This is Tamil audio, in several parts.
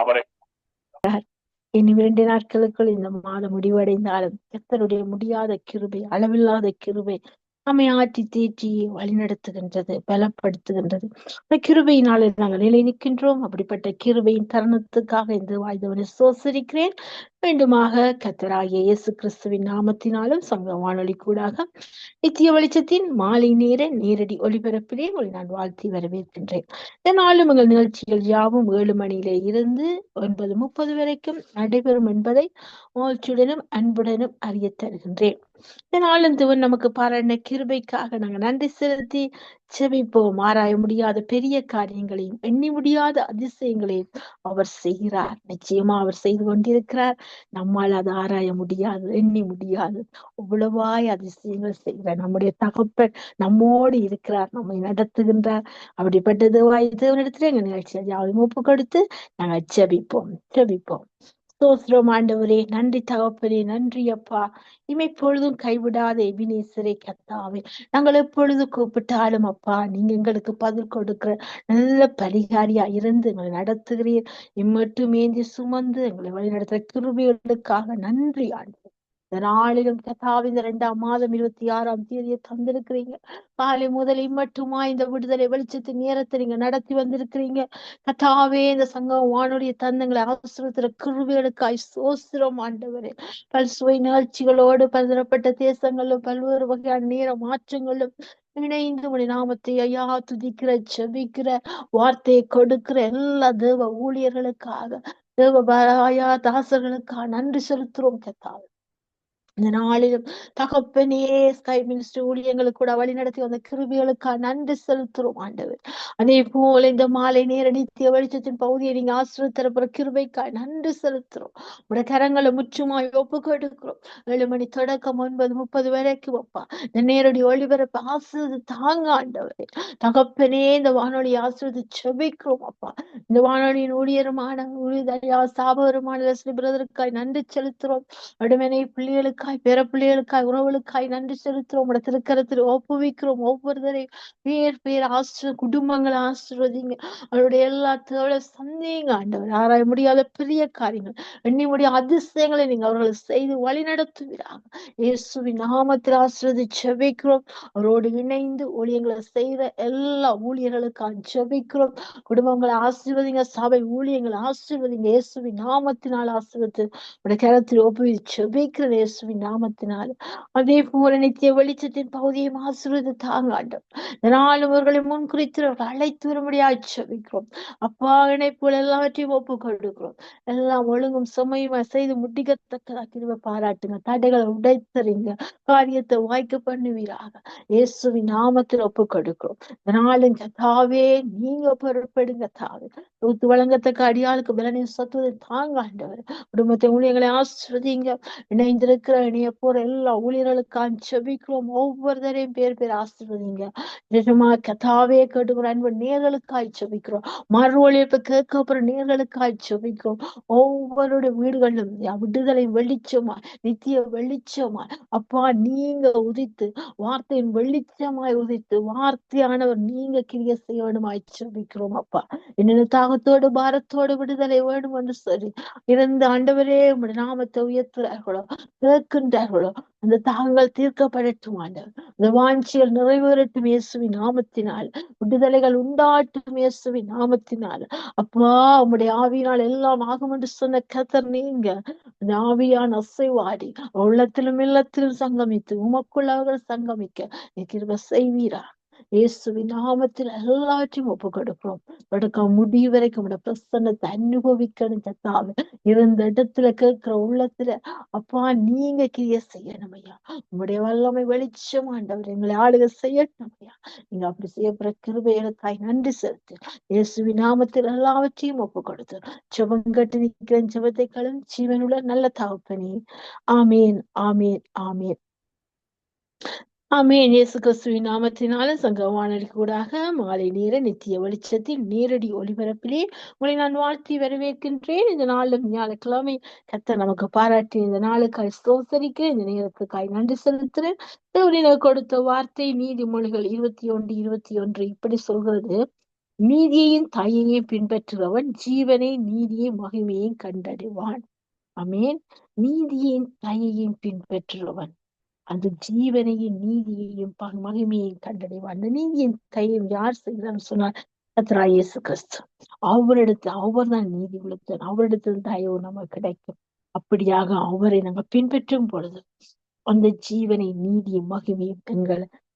அவரை இனி 2 நாட்களுக்குள் இந்த மாதம் முடிவடைந்தாலும் கர்த்தருடைய முடியாத கிருபை, அளவில்லாத கிருபை நம்மை ஆற்றி தேற்றி வழிநடத்துகின்றது, பலப்படுத்துகின்றது. அந்த கிருபையினாலே நாங்கள் நிலை நிற்கின்றோம். அப்படிப்பட்ட கிருபையின் தருணத்துக்காக இந்த வாய்தவனை சோசரிக்கிறேன். மீண்டுமாக கர்த்தராகிய இயேசு கிறிஸ்துவின் நாமத்தினாலும் சங்க வானொலி கூடாக நித்திய வெளிச்சத்தின் மாலை நேர நேரடி ஒளிபரப்பிலே உங்களை நான் வாழ்த்தி வரவேற்கின்றேன். இதனாலும் உங்கள் நிகழ்ச்சிகள் யாவும் 7 மணியிலே இருந்து 9:30 வரைக்கும் நடைபெறும் என்பதை மகிழ்ச்சியுடனும் அன்புடனும் அறிய தருகின்றேன். இதனாலும் தேவன் நமக்கு பாராட்டின கிருபைக்காக நாங்கள் நன்றி செலுத்தி செபிப்போம். ஆராய முடியாத பெரிய காரியங்களையும் எண்ணி முடியாத அதிசயங்களையும் அவர் செய்கிறார். நிச்சயமா அவர் செய்து கொண்டிருக்கிறார். நம்மால் அதை ஆராய முடியாது, எண்ணி முடியாது. அவ்வளவாய் அதிசயங்கள் செய்கிறார். நம்முடைய தகப்பன் நம்மோடு இருக்கிறார், நம்மை நடத்துகின்றார். அப்படிப்பட்ட தேவனிடத்துல எங்க நிகழ்ச்சியை யாவையும் ஒப்பு கொடுத்து நாங்கள் செபிப்போம். ஸ்தோத்திரம் ஆண்டவரே, நன்றி தகப்பனே, நன்றி அப்பா. இமைப்பொழுதும் கைவிடாத எபினேசரே கர்த்தாவே, நாங்கள் எப்பொழுது கூப்பிட்டாலும் அப்பா நீங்க எங்களுக்கு பதில் கொடுக்கிற நல்ல பரிகாரியா இருந்து எங்களை நடத்துகிறீர். இம்மட்டும் ஏந்தி சுமந்து எங்களை வழிநடத்துகிற கிருபைகளுக்காக நன்றி ஆண்டவரே. இந்த நாளிலும் கர்த்தாவே, இந்த 2ஆம் மாதம் 26ஆம் தேதியை தந்திருக்கிறீங்க. காலை முதல் இம்மட்டுமா இந்த விடுதலை வெளிச்சத்தின் நேரத்தை நீங்க நடத்தி வந்திருக்கிறீங்க. கர்த்தாவே, இந்த சங்கம் வானுடைய தந்தங்களை ஆசிரியர் கிருபைகளுக்காய் சோஸ்திரம் ஆண்டவரே. பல்சுவை நிகழ்ச்சிகளோடு பலதரப்பட்ட தேசங்களும் பல்வேறு வகையான நேர மாற்றங்களும் இணைந்து உடைய நாமத்தை ஐயா துதிக்கிற ஜெபிக்கிற வார்த்தையை கொடுக்கிற எல்லா தேவ ஊழியர்களுக்காக தேவ ஐயா தாசர்களுக்காக நன்றி செலுத்துறோம் கர்த்தாவே. இந்த நாளிலும் தகப்பனே, ஸ்கை மினிஸ்டர் ஊழியங்களுக்கு கூட வழி நடத்தி வந்த கிருபிகளுக்காக நன்றி செலுத்துறோம் ஆண்டவர். அதே போல இந்த மாலை நேர நித்திய வெளிச்சத்தின் பகுதியை நீங்க ஆசிரியர் கிருபைக்காய் நன்றி செலுத்துறோம். உடைய கரங்களை முற்றுமாய் ஒப்பு கொடுக்கிறோம். 7 மணி தொடக்கம் 9:30 வரைக்கும் அப்பா இந்த நேரடி ஒளிபரப்பு ஆசிரியர் தாங்க ஆண்டவரே. தகப்பனே, இந்த வானொலி ஆசிரியர் செபிக்கிறோம் அப்பா. இந்த வானொலியின் ஊழியருமான சாபகரமான பிரதருக்காய் நன்றி செலுத்துறோம். அடுமனை பிள்ளைகளுக்காய், பிற பிள்ளைகளுக்காய், உறவுகளுக்காய் நன்றி செலுத்துறோம். உடைய திருக்கரத்தில் ஒப்புவிக்கிறோம். ஒவ்வொருத்தரையும் பேர் குடும்பங்களை ஆசீர்வதிங்க. அவருடைய எல்லா தேவை சந்தேங்க ஆண்டவர். ஆராய முடியாத பெரிய காரியங்கள், எண்ணி முடியாத அதிசயங்களை நீங்க அவர்களை செய்து வழி நடத்துவீராக. இயேசுவின் நாமத்தில் ஆசீர்வதி ஜெபிக்கிறோம். அவரோடு இணைந்து ஊழியங்களை செய்த எல்லா ஊழியர்களுக்காக ஜெபிக்கிறோம். குடும்பங்களை ஆசீர்வதிங்க, சபை ஊழியங்களை ஆசீர்வதிங்க. இயேசுவின் நாமத்தினால் ஆசீர்வதித்து உடைய கரத்தில் ஒப்புவித்து ஜெபிக்கிற இயேசுவின் நாமத்தினால். அதே போல நித்திய வெளிச்சத்தின் பகுதியை ஆசீர்வதித்து தாங்க ஆண்டவர். இதனாலும் அவர்களை முன்குறித்து அழைத்து வரும்படியாக ஜெபிக்கிறோம். அப்பா, இணைப்புகள் எல்லாவற்றையும் ஒப்பு கொடுக்கிறோம். எல்லாம் ஒழுங்கும் சுமையுமா செய்து முடிக்கத்தக்கதா கிருபை பாராட்டுங்க. தடைகளை உடைத்தறீங்க. காரியத்தை வாய்க்க பண்ணுவீராக. இயேசுவின் நாமத்தில் ஒப்பு கொடுக்கிறோம். இதனாலும் கர்த்தாவே, நீங்க பொறுப்படுங்க தாவே. தூத்து வழங்கத்தக்க அடியாளுக்கு பலனையும் சத்துவதை தாங்க ஆண்டவர். குடும்பத்தை ஊழியர்களை ஆசிர்வதிங்க. இணைந்திருக்கிற இணைய போற எல்லா ஊழியர்களுக்காக ஜெபிக்கிறோம். ஒவ்வொருத்தரையும் பேர் ஆசிர்வதிங்க. நிஜமா கதாவே கேட்டுக்கிற அன்பு நேர்களுக்காய் ஜெபிக்கிறோம். மறு ஒழிப்பு கேட்கப்படுற நேர்களுக்காய் ஜெபிக்கிறோம். ஒவ்வொருடைய வீடுகளிலும் விடுதலை வெளிச்சமா, நித்திய வெளிச்சமா அப்பா நீங்க உதித்து, வார்த்தையின் வெளிச்சமாய் உதித்து, வார்த்தையானவர் நீங்க கிரிய செய்ய வேண்டுமாய் ஜெபிக்கிறோம் அப்பா. என்னென்ன தாகத்தோடு பாரத்தோடு விடுதலை வேணும் என்று சொல்லி இருந்த ஆண்டவரே உம்முடைய நாமத்தை உயர்த்துறார்களோ, கேட்கின்றார்களோ, அந்த தாகங்கள் தீர்க்கப்படட்டும் ஆண்டவர். அந்த வாஞ்சிகள் நிறைவேறட்டும் இயேசுவின் நாமத்தினால். விடுதலைகள் உண்டாட்டும் இயேசுவின் நாமத்தினால். அப்பா, உம்முடைய ஆவியினால் எல்லாம் ஆகும் என்று சொன்ன கர்த்தர் நீங்க. அந்த ஆவியான அசைவாடி உள்ளத்திலும் இல்லத்திலும் சங்கமித்து உமக்குள் அவர்கள் சங்கமிக்க நீ கிருபை செய்வீரா. இயேசுவின் நாமத்தில் எல்லாவற்றையும் ஒப்பு கொடுக்கிறோம். கொடுக்க முடிவு வரைக்கும் உடைய பிரசன்னத்தை அனுபவிக்கணும் கர்த்தாவே. இருந்த இடத்துல கேட்கிற உள்ளத்துல அப்பா நீங்க கிரிய செய்யணும் ஐயா. உங்களுடைய வல்லமை வெளிச்சம் ஆண்டவர் எங்களை ஆளுக செய்யட்டும் ஐயா. நீங்க அப்படி செய்யப்படுற கிருபைகளுக்காய் நன்றி செலுத்து. இயேசுவின் நாமத்தில் எல்லாவற்றையும் ஒப்பு கொடுத்து ஜெபம் கட்டி நிற்கிற ஜெபத்தை களும் ஜீவனுள்ள நல்ல தகப்பனே. ஆமேன், ஆமேன், ஆமேன். ஆமென். இயேசு கிறிஸ்துவின் நாமத்தினால சங்க வானொலி கூடாக மாலை நேர நித்திய வெளிச்சத்தில் நேரடி ஒளிபரப்பிலே உங்களை நான் வாழ்த்தி வரவேற்கின்றேன். இந்த நாளும் ஞாயிற்றுக்கிழமை கர்த்தர் நமக்கு பாராட்டி இந்த நாளுக்காய் ஸ்தோத்தரிக்கிறேன். இந்த நேரத்துக்காய் நன்றி செலுத்துறேன். தேவன் எனக்கு கொடுத்த வார்த்தை நீதிமொழிகள் 21:21 இப்படி சொல்கிறது. நீதியையும் தயையும் பின்பற்றுபவன் ஜீவனை நீதியை மகிமையையும் கண்டடைவான். ஆமென். நீதியையும் தயையும் பின்பற்றுபவன் அந்த ஜீவனையும் நீதியையும் மகிமையையும் கண்டடைவான். அந்த நீதியின் தயையும் யார் செய்கிறான்னு சொன்னார்? கர்த்தராகிய இயேசு கிறிஸ்து. அவர் தான் நீதி உள்ள அவரிடத்தில் தயவு நமக்கு கிடைக்கும். அப்படியாக அவரை நாங்கள் பின்பற்றும் பொழுது அந்த ஜீவனை நீதியும் மகிமையும்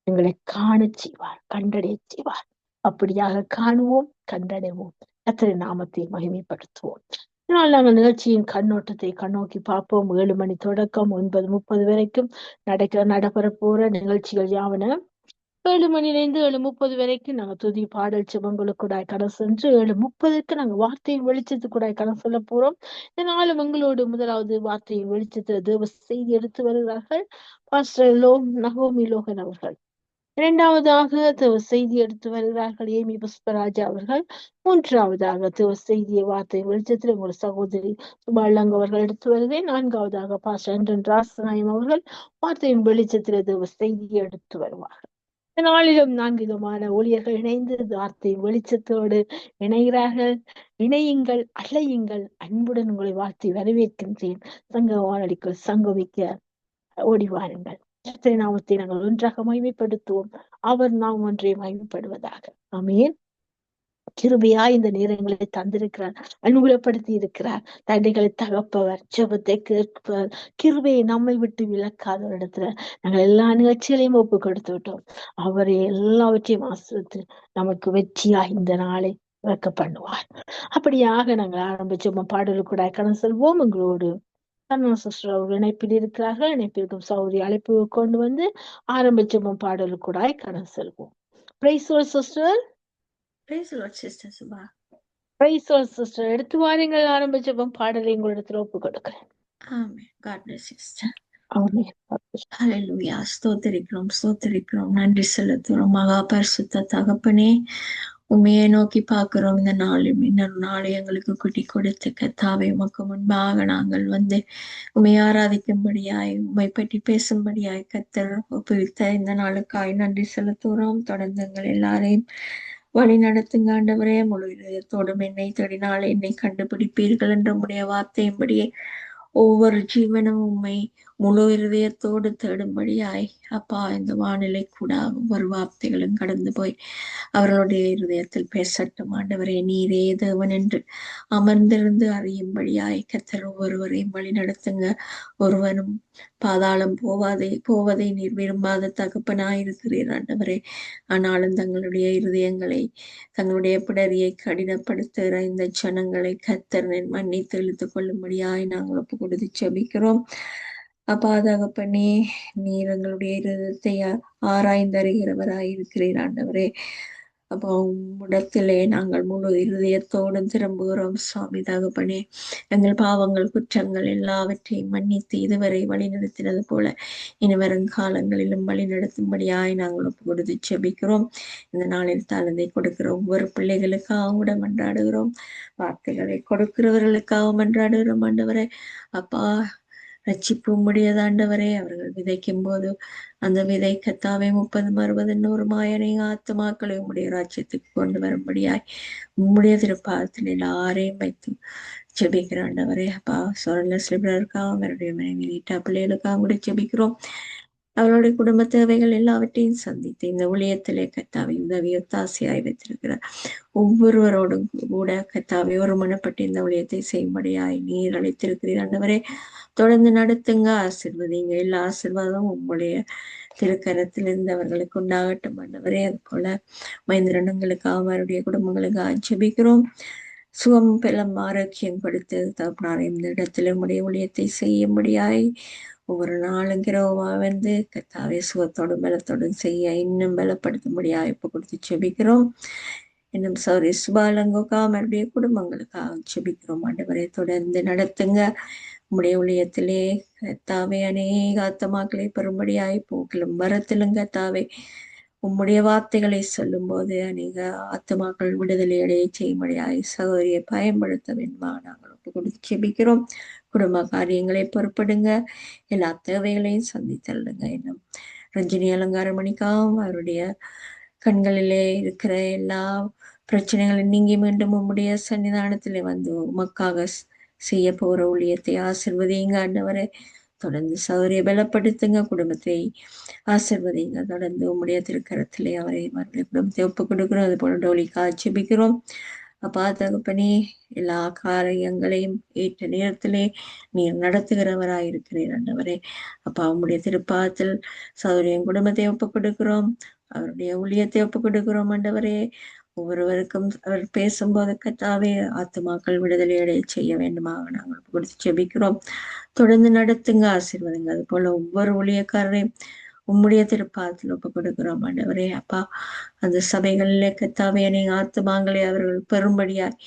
எங்களை காண செய்வார், கண்டடைய செய்வார். அப்படியாக காணுவோம், கண்டடைவோம், கர்த்தரின் நாமத்தை மகிமைப்படுத்துவோம். இதனால் நாங்கள் நிகழ்ச்சியின் கண்ணோட்டத்தை கண்ணோக்கி பார்ப்போம். 7 மணி தொடக்கம் 9:30 வரைக்கும் நடைபெற போற நிகழ்ச்சிகள் யாவன? 7 மணிலேருந்து 7:30 வரைக்கும் நாங்க துதி பாடல் செபங்களுக்கூடாய் கடந்து சென்று 7:30க்கு நாங்க வார்த்தையின் வெளிச்சத்துக்கூடாய் கடந்து செல்ல போறோம். இதனாலும் எங்களோடு முதலாவது வார்த்தையின் வெளிச்சத்துல தேவ செய்தி எடுத்து வருகிறார்கள் பாஸ்டர் நகோமி லோகன் அவர்கள். இரண்டாவதாக தேவ செய்தி எடுத்து வருகிறார்கள் ஏமி புஷ்பராஜா அவர்கள். மூன்றாவதாக தேவ செய்தியை வார்த்தையின் வெளிச்சத்தில் உங்கள் சகோதரி சுபாலங்க அவர்கள் எடுத்து வருகிறேன். நான்காவதாக பாஸ்டர் அண்டன் ராசநாயம் அவர்கள் வார்த்தையின் வெளிச்சத்தில் தேவ செய்தியை எடுத்து வருவார்கள். நாளிலும் 4 விதமான ஊழியர்கள் இணைந்து வார்த்தையின் வெளிச்சத்தோடு இணைகிறார்கள். இணையுங்கள், அழையுங்கள், அன்புடன் உங்களை வாழ்த்தி வரவேற்கின்றேன். சங்க வானொலிக்குள் சங்கமிக்க ஓடி வாருங்கள். கர்த்தரின் நாமத்தை நாங்கள் ஒன்றாக மகிமைப்படுத்துவோம். அவர் நாம் ஒன்றே மகிமைப்படுவதாக. ஆமென். கிருபையா இந்த நேரங்களை தந்திருக்கிறார், அனுகூலப்படுத்தி இருக்கிறார். தடைகளை தகப்பவர், ஜெபத்தை கேட்பவர், கிருபையை நம்மை விட்டு விலக்காத ஒரு இடத்துல நாங்கள் எல்லா நிகழ்ச்சிகளையும் ஒப்பு கொடுத்து விட்டோம். அவரை எல்லாவற்றையும் ஆசிரித்து நமக்கு வெற்றியா இந்த நாளை இறக்க பண்ணுவார். அப்படியாக நாங்கள் ஆரம்பிச்சோம். பாடலுக்கு கூட கடந்து செல்வோம். உங்களோடு சிஸ்டர் அவர்கள் இணைப்பில் இருக்கிறார்கள். இணைப்பிற்கும் சௌரி அழைப்பு கொண்டு வந்து ஆரம்பிச்சோம். பாடலுக்கு கூட கடந்து செல்வோம். Price sister. Praise the Lord, Sister Subha. Praise the Lord, Sister. எடுத்து வாருங்கள், ஆரம்பிச்சப்ப பாடலை உங்களிடத்தில் ஒப்பு கொடுக்கிறேன். Amen. God bless you, Sister. Amen. Hallelujah. ஸ்தோத்திரிக்கிறோம். நன்றி செலுத்துறோம். மகா பரிசுத்த தகப்பனே, உண்மையை நோக்கி பார்க்கிறோம். இந்த நாளும் இன்னொரு நாளை எங்களுக்கு குட்டி கொடுத்து கர்த்தாவே உமக்கு முன்பாக நாங்கள் வந்து உண்மை ஆராதிக்கும்படியாய், உண்மை பற்றி பேசும்படியாய் கர்த்தர் ஒப்புவித்த இந்த நாளுக்காய் நன்றி செலுத்துகிறோம். தொடர்ந்து எங்கள் எல்லாரையும் வழி நடத்துங்க ஆண்டவரே. முழு இதயத்தோடும் என்னை தேடினால் என்னை கண்டுபிடிப்பீர்கள் என்ற உடைய வார்த்தையின்படியே ஒவ்வொரு ஜீவனும் உண்மை முழு இருதயத்தோடு தேடும்படியாய் அப்பா இந்த வானிலை கூட ஒவ்வொரு வார்த்தைகளும் கடந்து போய் அவர்களுடைய இருதயத்தில் பேசட்டும் ஆண்டவரே. நீரே தேவன் என்று அமர்ந்திருந்து அறியும்படியாய் கர்த்தர் ஒவ்வொருவரையும் வழி நடத்துங்க. ஒருவனும் பாதாளம் போவதை நீர் விரும்பாத தகப்பனாயிருக்கிறீர் ஆண்டவரே. ஆனாலும் தங்களுடைய இருதயங்களை, தங்களுடைய பிடரியை கடினப்படுத்துகிற இந்த ஜனங்களை கர்த்தர் மன்னித்து இழுத்துக் கொள்ளும்படியாய் நாங்கள் ஒப்பு கொடுத்து செபிக்கிறோம். அப்பா தகப்பனே, நீர் எங்களுடைய இருதயத்தை ஆராய்ந்தறிகிறவராய் இருக்கிறீர் ஆண்டவரே. அப்போ உம்மிடத்திலே நாங்கள் முழு இருதயத்தோடும் திரும்புகிறோம் சுவாமி தகப்பனே. எங்கள் பாவங்கள் குற்றங்கள் எல்லாவற்றையும் மன்னித்து இதுவரை வழி நடத்தினது போல இனி வரும் காலங்களிலும் வழி நடத்தும்படியாய் நாங்கள் ஒப்பு கொடுத்து செபிக்கிறோம். இந்த நாளில் தாழ்ந்தை கொடுக்கிற ஒவ்வொரு பிள்ளைகளுக்காகவும் கூட மன்றாடுகிறோம். வார்த்தைகளை கொடுக்கிறவர்களுக்காக மன்றாடுகிறோம் ஆண்டவரே. அப்பா ரட்சிப்பு முடியதாண்டவரே. அவர்கள் விதைக்கும் போது அந்த விதை கத்தாவை 30, 60, 100 அநேக ஆத்துமாக்களை உம்முடைய ராஜ்யத்துக்கு கொண்டு வரும்படியாய் உம்முடைய திருப்பாதத்தில் எல்லாரையும் வைத்து ஜெபிக்கிறாண்டவரே. அப்பா சொரலஸ்லிபருக்காக அவருடைய மனைவி வீட்டா பிள்ளைகளுக்காக கூட ஜெபிக்கிறோம். அவருடைய குடும்ப தேவைகள் எல்லாவற்றையும் சந்தித்து இந்த ஊழியத்திலே கத்தாவை உதவி ஒத்தாசையாய் வைத்திருக்கிறார் ஒவ்வொருவரோடும் கூட கத்தாவை ஒருமனப்பட்டு இந்த ஊழியத்தை செய்யும்படியாய் நீர் அழைத்திருக்கிறீர் ஆண்டவரே. தொடர்ந்து நடத்துங்க, ஆசீர்வதிங்க. எல்லா ஆசீர்வாதமும் உங்களுடைய திருக்கரத்திலிருந்து அவர்களுக்கு உண்டாகட்டும் ஆண்டவரே. அது போல மைந்திரனங்களுக்காக அவருடைய குடும்பங்களுக்காக ஜெபிக்கிறோம். சுகம் பெலம் ஆரோக்கியம் கொடுத்து தகப்பனாரை இந்த இடத்துல உடைய ஊழியத்தை செய்யும்படியாய் ஒவ்வொரு நாளும் கிரவமா வந்து கத்தாவை சுகத்தோடும் பலத்தோடும் செய்ய இன்னும் பலப்படுத்தும்படியாய் இப்ப கொடுத்து ஜெபிக்கிறோம். இன்னும் சௌரி சுபாலங்கோக்கா அவருடைய குடும்பங்களுக்காக ஜெபிக்கிறோம் ஆண்டவரை. தொடர்ந்து நடத்துங்க. உம்முடைய ஊழியத்திலே கத்தாவை அநேக ஆத்துமாக்களை பெறும்படியாய் போக்கிலும் வரத்திலும் கத்தாவை உம்முடைய வார்த்தைகளை சொல்லும் போது அநேக ஆத்துமாக்கள் விடுதலை அடைய செய்யும்படியாய் சகோதரியை பயன்படுத்த வேண்டுமா நாங்கள் ஒப்பு கொடுத்து ஜெபிக்கிறோம். குடும்ப காரியங்களை பொறுப்படுங்க. எல்லா தேவைகளையும் சந்தித்தள்ளுங்க. இன்னும் ரஞ்சினி அலங்காரமணிக்காகவும் அவருடைய கண்களிலே இருக்கிற எல்லா பிரச்சனைகளை நீங்கி மீண்டும் உம்முடைய சன்னிதானத்திலே வந்து உமக்காக செய்ய போற ஊழியத்தை ஆசிர்வதிங்க ஆண்டவரே. தொடர்ந்து சௌரிய பலப்படுத்துங்க, குடும்பத்தை ஆசிர்வதிங்க. தொடர்ந்து உம்முடைய திருக்கரத்திலே அவரை மறுபடியும் குடும்பத்தை ஒப்புக் கொடுக்கிறோம். அது போல டோலிக்கு ஆட்சேபிக்கிறோம். அப்பா தகப்பனே, எல்லா காரியங்களையும் ஏற்ற நேரத்திலே நீர் நடத்துகிறவராயிருக்கிறீர் ஆண்டவரே. அப்பா உம்முடைய திருப்பாதத்தில் சௌரியம் குடும்பத்தை ஒப்புக் கொடுக்கிறோம், அவருடைய ஊழியத்தை ஒப்புக் கொடுக்கிறோம் ஆண்டவரே. ஒவ்வொருவருக்கும் அவர் பேசும்போது கத்தாவே ஆத்துமாக்கள் விடுதலை அடைய செய்ய வேண்டுமாக நாங்கள் கொடுத்து ஜெபிக்கிறோம். தொடர்ந்து நடத்துங்க, ஆசீர்வதிங்க. அது போல ஒவ்வொரு ஊழியக்காரரையும் உம்முடைய திருப்பாதத்தில் ஒப்புக் கொடுக்கிறோம் ஆண்டவரே. அப்பா அந்த சபைகளிலே கத்தாவே நீங்க ஆத்துமாங்களை அவர்கள் பெறும்படியாய்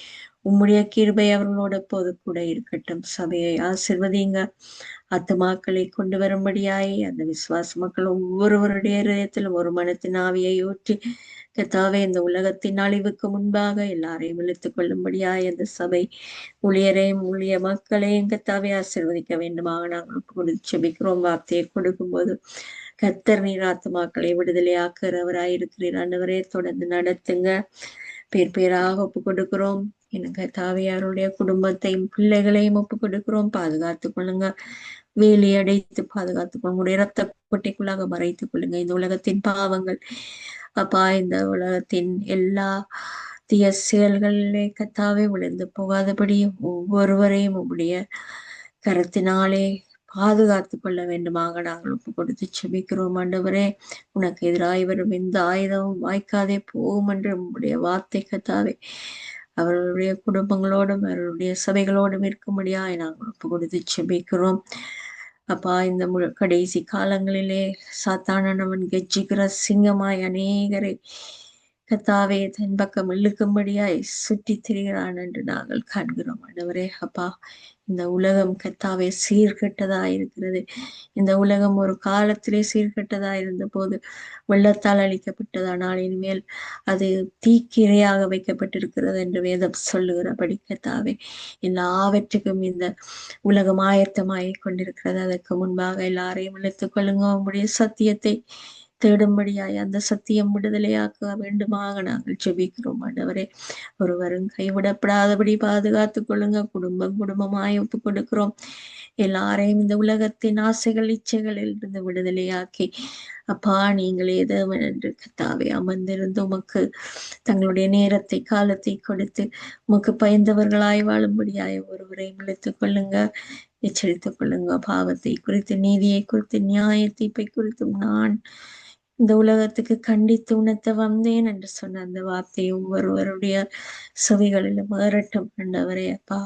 உம்முடைய கிருபை அவர்களோட போது கூட இருக்கட்டும். சபையை ஆசிர்வதிங்க. ஆத்துமாக்களை கொண்டு வரும்படியாய் அந்த விசுவாச மக்கள் ஒவ்வொருவருடைய இதயத்திலும் ஒரு மனத்தின் ஆவியை ஊற்றி கத்தாவே இந்த உலகத்தின் அழிவுக்கு முன்பாக எல்லாரையும் இழுத்துக் கொள்ளும்படியாய் அந்த சபை ஊழியரையும் ஊழிய மக்களையும் கத்தாவே ஆசிர்வதிக்க வேண்டுமாக நாங்கள் கொடுத்து செபிக்கிறோம். வார்த்தையை கொடுக்கும்போது கத்தர் நீர் ஆத்துமாக்களை விடுதலையாக்குறவராய் இருக்கிறீர் ஆண்டவரே. தொடர்ந்து நடத்துங்க. பேர் பேராக ஒப்பு கொடுக்கிறோம். எனக்கு தாவியாருடைய குடும்பத்தையும் பிள்ளைகளையும் ஒப்பு கொடுக்கிறோம். பாதுகாத்துக் கொள்ளுங்க. வேலி அடைத்து பாதுகாத்துக் கொள்ளுங்க. இரத்த கொட்டைக்குள்ளாக மறைத்துக் கொள்ளுங்க. இந்த உலகத்தின் பாவங்கள் அப்பா, இந்த உலகத்தின் எல்லா தீய செயல்களிலே கத்தாவே விழுந்து போகாதபடி ஒவ்வொருவரையும் உடைய கரத்தினாலே பாதுகாத்துக் கொள்ள வேண்டுமாக நாங்கள் ஒப்பு கொடுத்து செபிக்கிறோம் ஆண்டவரே. உனக்கு எதிராய் வரும் எந்த ஆயுதமும் வாய்க்காதே போகும் என்று உங்களுடைய வார்த்தை கத்தாவே அவர்களுடைய குடும்பங்களோடும் அவர்களுடைய சபைகளோடும் இருக்கும்படியாய் நாங்கள் ஒப்பு கொடுத்து செபிக்கிறோம். அப்பா இந்த கடைசி காலங்களிலே சாத்தானவன் கெஜிக்கிற சிங்கமாய் அநேகரை கத்தாவே தன் பக்கம் இழுக்கும்படியாய் சுற்றி திரிகிறான் என்று நாங்கள் காண்கிறோம் ஆண்டவரே. அப்பா இந்த உலகம் கத்தாவே சீர்கெட்டதா இருக்கிறது. இந்த உலகம் ஒரு காலத்திலே சீர்கெட்டதா இருந்த போது வெள்ளத்தால் அழிக்கப்பட்டதானால் இனிமேல் அது தீக்கிரையாக வைக்கப்பட்டிருக்கிறது என்று வேதம் சொல்லுகிறபடி கத்தாவே எல்லாவற்றுக்கும் இந்த உலகம் ஆயத்தமாகி கொண்டிருக்கிறது. அதற்கு முன்பாக எல்லாரையும் இழுத்துக் கொள்ளுங்க. உங்களுடைய சத்தியத்தை தேடும்படியாய் அந்த சத்தியம் விடுதலையாக்க வேண்டுமாக நாங்கள் ஜெபிக்கிறோம் ஆண்டவரே. ஒருவரும் கைவிடப்படாதபடி பாதுகாத்துக் கொள்ளுங்க. குடும்பம் குடும்பமாய் ஒப்புக் கொடுக்கிறோம். எல்லாரையும் இந்த உலகத்தின் ஆசைகள் இச்சைகளில் இருந்து விடுதலையாக்கி அப்பா நீங்களே தேவன் என்று கத்தாவே அமர்ந்திருந்து உமக்கு தங்களுடைய நேரத்தை காலத்தை கொடுத்து உமக்கு பயந்தவர்களாய் வாழும்படியாய் ஒருவரையும் இழுத்துக் கொள்ளுங்க. எச்சரித்துக் கொள்ளுங்க. பாவத்தை குறித்து, நீதியை குறித்து, நியாய தீர்ப்பை குறித்தும் நான் இந்த உலகத்துக்கு கண்டித்து உணர்த்த வந்தேன் என்று சொன்ன அந்த வார்த்தையை ஒவ்வொருவருடைய செவிகளிலும் ஏறட்டும் ஆண்டவரே. அப்பா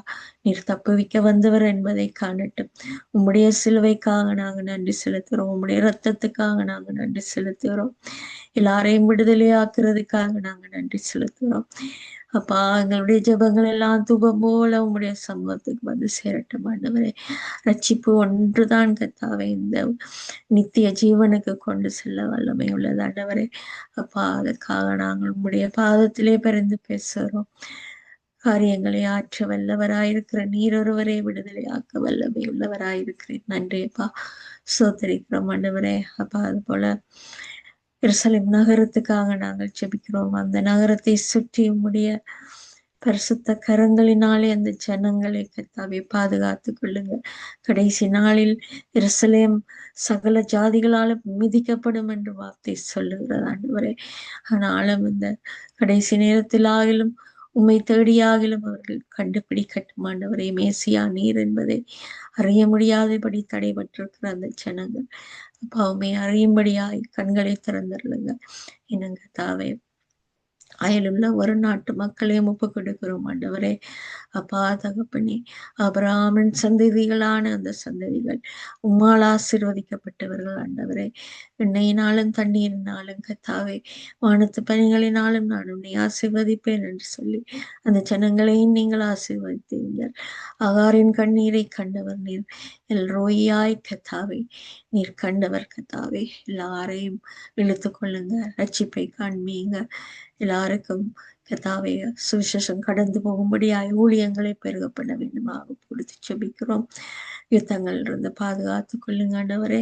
நீர் தப்புவிக்க வந்தவர் என்பதை காணட்டும். உம்முடைய சிலுவைக்காக நாங்கள் நன்றி செலுத்துகிறோம். உம்முடைய இரத்தத்துக்காக நாங்கள் நன்றி செலுத்துகிறோம். எல்லாரையும் விடுதலையாக்குறதுக்காக நாங்கள் நன்றி செலுத்துகிறோம். அப்பா எங்களுடைய ஜெபங்கள் எல்லாம் தூபம் போல உம்முடைய சமூகத்துக்கு வந்து சேரட்டும் ஆண்டவரே. ரட்சிப்பு ஒன்றுதான் கத்தாவே இந்த நித்திய ஜீவனுக்கு கொண்டு செல்ல வல்லமை உள்ளது ஆண்டவரே. அப்பா அதற்காக நாங்கள் உம்முடைய பாதத்திலே பரிந்து பேசுகிறோம். காரியங்களை ஆற்ற வல்லவராயிருக்கிற நீர் ஒருவரே விடுதலையாக்க வல்லமை உள்ளவராயிருக்கிறேன். நன்றியப்பா, சோதரிக்கிறோம் ஆண்டவரே. அப்பா அது போல எருசலேம் நகரத்துக்காக நாங்கள் ஜெபிக்கிறோம். அந்த நகரத்தை சுற்றி உம்முடைய பரிசுத்த கரங்களினாலே அந்த ஜனங்களை கத்தாவே பாதுகாத்துக் கொள்ளுங்க. கடைசி நாளில் எருசலேம் சகல ஜாதிகளாலும் மிதிக்கப்படும் என்று வார்த்தை சொல்லுகிறது ஆண்டவரே. ஆனாலும் இந்த கடைசி நேரத்தில் ஆகிலும் உம்மை தேடியாகிலும் அவர்கள் கண்டுபிடிக்கட்டும் ஆண்டவரே. மேசியா நீர் என்பதை அறிய முடியாதபடி தடைபட்டிருக்கிற அந்த ஜனங்கள் அப்பா உம்மை அறியும்படியாய் கண்களை திறந்துருங்க. என்னங்க தாவே அயலுள்ள ஒரு நாட்டு மக்களையும் ஒப்புக் கொடுக்கிறோம் ஆண்டவரே. அப்பா தகப்பனே, அபிரகாமின் சந்ததிகளான அந்த சந்ததிகள் உம்மால் ஆசீர்வதிக்கப்பட்டவர்கள் ஆண்டவரே. எண்ணெயினாலும் தண்ணீரினாலும் கத்தாவே வானத்து பணிகளினாலும் நான் உன்னை ஆசீர்வதிப்பேன் என்று சொல்லி அந்த ஜனங்களையும் நீங்கள் ஆசீர்வதித்தீர்கள். அகாரின் கண்ணீரை கண்டவர் நீர். எல்ரோயாய் கத்தாவே நீர் கண்டவர் கத்தாவே. எல்லாரையும் இழுத்துக் கொள்ளுங்க. ரட்சிப்பை காண்பீங்க. எல்லாருக்கும் கத்தாவே சுவிசேஷம் கடந்து போகும்படியாய் ஊழியங்களை பெருக பண்ண வேண்டுமாக கொடுத்து செபிக்கிறோம். யுத்தங்கள் இருந்து பாதுகாத்துக் கொள்ளுங்க ஆண்டவரே.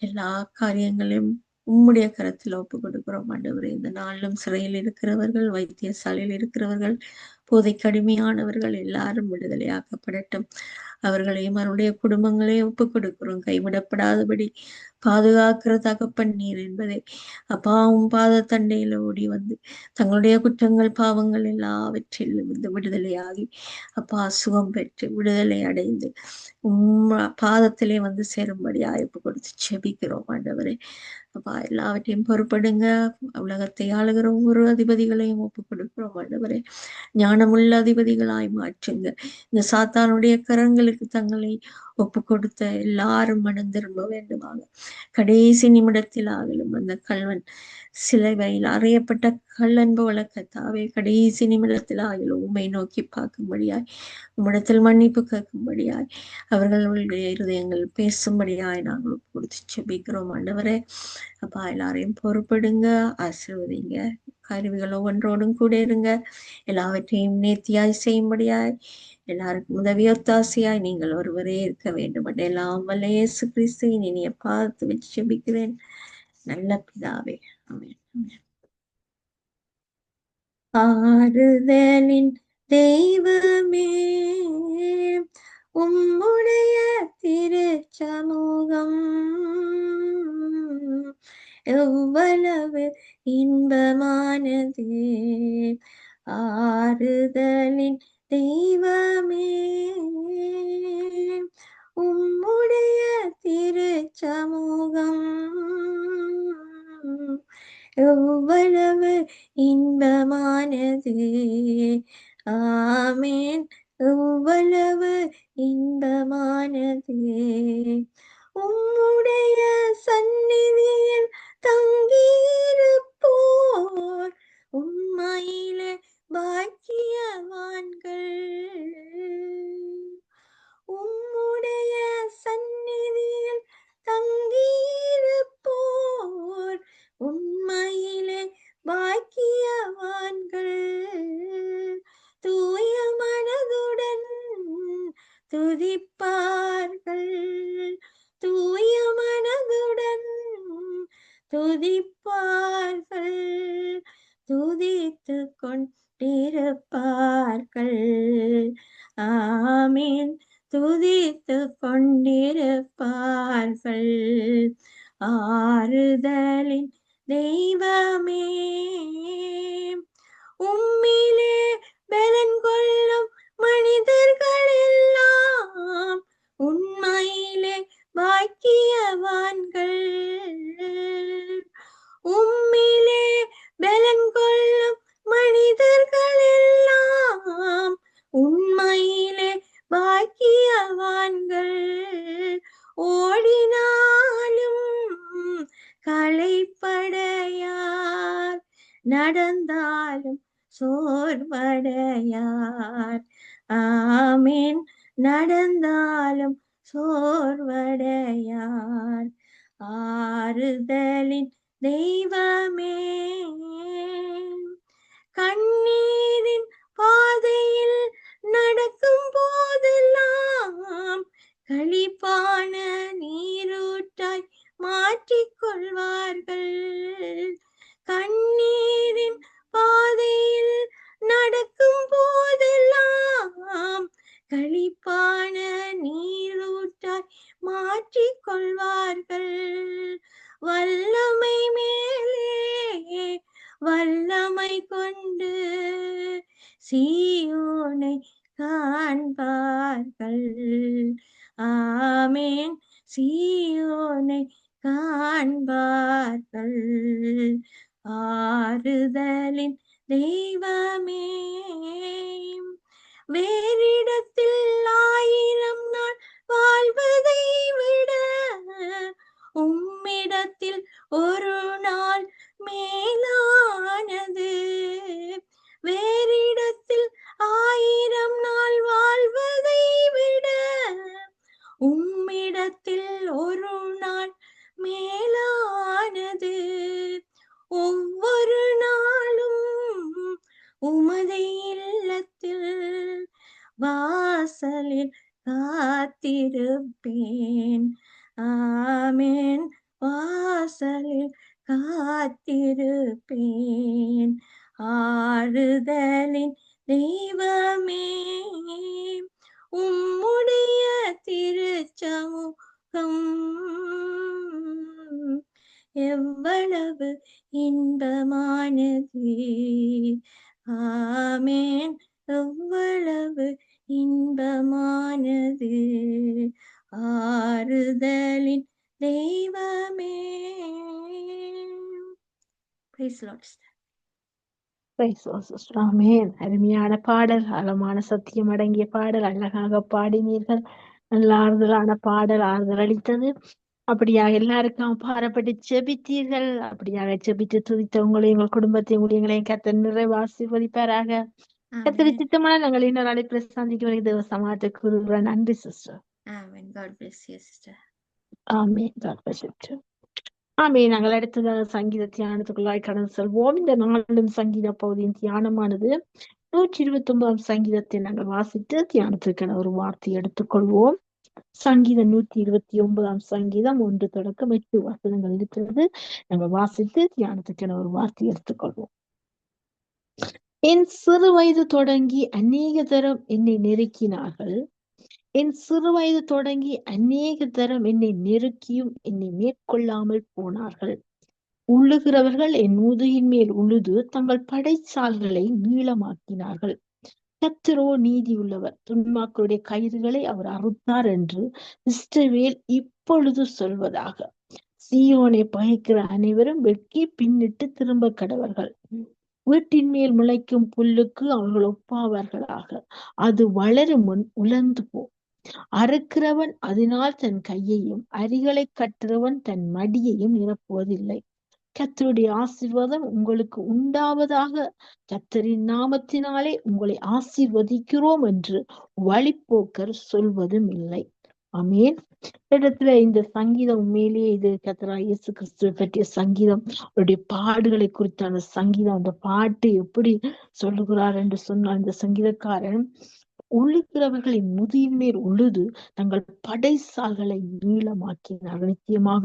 எல்லா காரியங்களையும் உம்முடைய கரத்தில் ஒப்பு கொடுக்கிறோம் ஆண்டவரே. இந்த நாளிலும் சிறையில் இருக்கிறவர்கள், வைத்தியசாலையில் இருக்கிறவர்கள், போதைக்கு அடிமையானவர்கள் எல்லாரும் விடுதலையாக்கப்படட்டும். அவர்களையும் அவருடைய குடும்பங்களையும் ஒப்பு கொடுக்கிறோம். கைவிடப்படாதபடி பாதுகாக்கிற தகப்பன் நீர் என்பதை அப்பாவும் பாத தண்டையில ஓடி வந்து தங்களுடைய குற்றங்கள் பாவங்கள் எல்லாவற்றிலும் இந்த விடுதலையாகி அப்பா சுகம் பெற்று விடுதலை அடைந்து பாதத்திலே வந்து சேரும்படி அழைப்பு கொடுத்து செபிக்கிறோம் ஆண்டவரே. அப்பா எல்லாவற்றையும் பொறுப்படுங்க. உலகத்தை ஆளுகிற ஒவ்வொரு அதிபதிகளையும் ஒப்பு கொடுக்கிறோம் ஆண்டவரே. ஞானமுள்ள அதிபதிகளாய் மாற்றுங்க. இந்த சாத்தானுடைய கரங்களுக்கு தங்களை ஒப்பு கொடுத்த எல்லாரும் மனம் திரும்ப வேண்டுமாக கடைசி நிமிடத்தில் ஆகலும் அந்த கல்வன் சிலுவையில் அறையப்பட்ட கள்ளன் போல கத்தாவே கடைசி நிமிடத்தில் ஆகலும் உம்மை நோக்கி பார்க்கும்படியாய் உம்மிடத்தில் மன்னிப்பு கேட்கும்படியாய் அவர்களுடைய இருதயங்கள் பேசும்படியாய் நாங்கள் கொடுத்து செபிக்கிறோம் ஆண்டவரே. அப்பா எல்லாரையும் பொறுப்படுங்க, ஆசீர்வதிங்க. கருவிகள் ஒவ்வொன்றோடும் கூட இருங்க. எல்லாவற்றையும் நேர்த்தியாய் செய்யும்படியாய் எல்லாருக்கும் உதவி ஒத்தாசையாய் நீங்கள் ஒருவரே இருக்க வேண்டும். எல்லாம் வல்ல இயேசு கிறிஸ்துவின் இனிய பார்த்து வச்சு செபிக்கிறேன் நல்ல பிதாவே. ஆமென். ஆறுதலின் தெய்வமே உம்முடைய திருச்சமூகம் எவ்வளவு இன்பமானது. ஆறுதலின் தெய்வமே உம்முடைய திருச்சமூகம் எவ்வளவு இன்பமானது. ஆமேன். எவ்வளவு இன்பமானது. உம்முடைய சந்நிதியில் தங்கியிருப்போர் உண்மையிலே பாக்கியவான்கள். உம்முடைய சந்நிதியில் தங்கியிருப்போர் உண்மையிலே பாக்கியவான்கள். தூய மனதுடன் துதிப்பார்கள். தூய மனதுடன் துதிப்பார்கள். துதித்து கொண்டிருப்பார்கள். ஆமீன். துதித்து கொண்டிருப்பார்கள். ஆறுதலின் தெய்வமே உம்மிலே பலன் கொள்ளும் மனிதர்கள் எல்லாம் உண்மையிலே பாக்கியவான்கள். உம்மிலே பலன் கொள்ளும் மனிதர்கள் எல்லாம் உண்மையிலே பாக்கியவான்கள். ஓடினாலும் களைப்படையார், நடந்தாலும் சோர்வடையார். ஆமீன். நடந்தாலும் சோர்வடையார். ஆறுதலின் தெய்வமே கண்ணீரின் பாதையில் நடக்கும் போதெல்லாம் களிப்பான நீரூற்றாய் மாற்றிக்கொள்வார்கள். கண்ணீரின் பாதையில் நடக்கும் போதெல்லாம் களிப்பான நீரூற்றாய் மாற்றிக்கொள்வார்கள். வல்லமை மேலே வல்லமை கொண்டு சீயோனை காண்பார்கள். ஆமேன். சீயோனை காண்பார்கள். ஆறுதலின் தெய்வமே வேறிடத்தில் 1000 நாள் வாழ்வதை விட உம்மிடத்தில் ஒரு நாள் மேலானது. வேறிடத்தில் 1000 நாள் வாழ்வதை விட உம்மிடத்தில் ஒரு நாள் மேலானது. ஒவ்வொரு நாளும் உமது இல்லத்தில் வாசலில் காத்திருப்பேன். ஆமேன். வாசலில் காத்திருப்பேன். ஆறுதலின் தெய்வமே, உம்முடைய திருச்சமூகம் எவ்வளவு இன்பமானது. ஆமென். எவ்வளவு இன்பமானது. ஆறுதலின் தெய்வமே. Praise the Lord. Praise the Lord, sister. ஆமென். அருமையான பாடல், ஆழமான சத்தியம் அடங்கிய பாடல், அழகாக பாடினீர்கள். நல்ல ஆறுதலான பாடல், ஆறுதல் அளித்தது. அப்படியாக எல்லாருக்கும் பாரப்பட்டு ஜெபித்தீர்கள். அப்படியாக ஜெபித்து துதித்த உங்களையும் உங்கள் குடும்பத்தையும் ஊழியங்களையும் கர்த்தர் நிறைவு ஆசீர்வதிப்பாராக. கர்த்தர் Amen. சித்தமான நாங்கள் இன்னொரு அழைப்பு சந்திக்கும் வரை தேவ சமாஜத்துக்கு கூறுகிறேன். நன்றி sister. Amen. God bless you, sister. Amen. God bless you too. ஆமென். நாங்கள் அடுத்ததாக சங்கீத தியானத்துக்குள்ளாய் கடந்து செல்வோம். இந்த நாளிலும் சங்கீத பகுதியின் தியானமானது 129 சங்கீதத்தை நாங்கள் வாசித்து தியானத்திற்கான ஒரு வார்த்தை எடுத்துக்கொள்வோம். சங்கீதம் 129 சங்கீதம் 1 தொடக்கம் 8 வசனங்கள் இருக்கிறது. நாங்கள் வாசித்து தியானத்துக்கான ஒரு வார்த்தை எடுத்துக்கொள்வோம். என் சிறு வயது தொடங்கி அநேக தரம் என்னை நெருக்கினார்கள். என் சிறு வயது தொடங்கி அநேக தரம் என்னை நெருக்கியும் என்னை மேற்கொள்ளாமல் போனார்கள். உழுகிறவர்கள் என் முதுகின் மேல் உழுது தங்கள் படைச்சால்களை நீளமாக்கினார்கள். கர்த்தரோ நீதி உள்ளவர், துன்மார்களுடைய கயிறுகளை அவர் அறுத்தார் என்று இஸ்ரவேல் இப்பொழுது சொல்வதாக. சீயோனை பகைக்கிற அனைவரும் வெட்கி பின்னிட்டு திரும்ப கடவர்கள். வீட்டின் மேல் முளைக்கும் புல்லுக்கு அவர்கள் ஒப்பாவார்களாக. அது வளரும் முன் உலர்ந்து போ. அறுக்கிறவன் அதனால் தன் கையையும் அரிகளை கட்டுறவன் தன் மடியையும் நிரப்புவதில்லை. கர்த்தருடைய ஆசீர்வாதம் உங்களுக்கு உண்டாவதாக. கர்த்தரின் நாமத்தினாலே உங்களை ஆசீர்வதிக்கிறோம் என்று வழிப்போக்கர் சொல்வதும் இல்லை. ஆமென். இடத்துல இந்த சங்கீதம் உண்மையிலேயே இது கர்த்தராகிய இயேசு கிறிஸ்துவை பற்றிய சங்கீதம், அவருடைய பாடுகளை குறித்தான சங்கீதம். அந்த பாட்டு எப்படி சொல்லுகிறார் என்று சொன்னால், இந்த சங்கீதக்காரன் உழுகிறவர்களின் முதுகின் மேல் உழுது தங்கள் படைசால்களை நீளமாக்கினார்கள். நிச்சயமாக